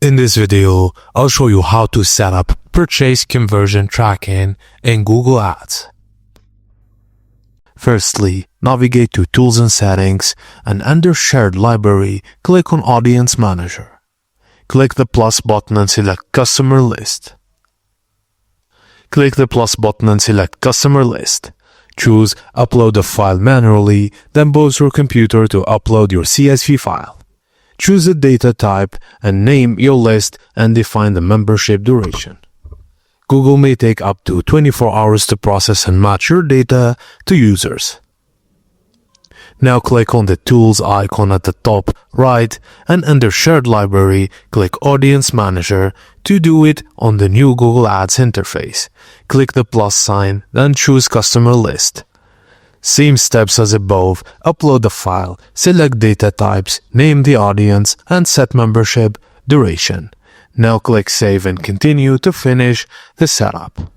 In this video, I'll show you how to set up purchase conversion tracking in Google Ads. Firstly, navigate to Tools and Settings, and under Shared Library, click on Audience Manager. Click the plus button and select Customer List. Click the plus button and select Customer List. Choose Upload a file manually, then browse your computer to upload your CSV file. Choose a data type and name your list and define the membership duration. Google may take up to 24 hours to process and match your data to users. Now click on the Tools icon at the top right and under Shared Library, click Audience Manager to do it on the new Google Ads interface. Click the plus sign, then choose Customer List. Same steps as above, upload the file, select data types, name the audience, and set membership duration. Now click Save and Continue to finish the setup.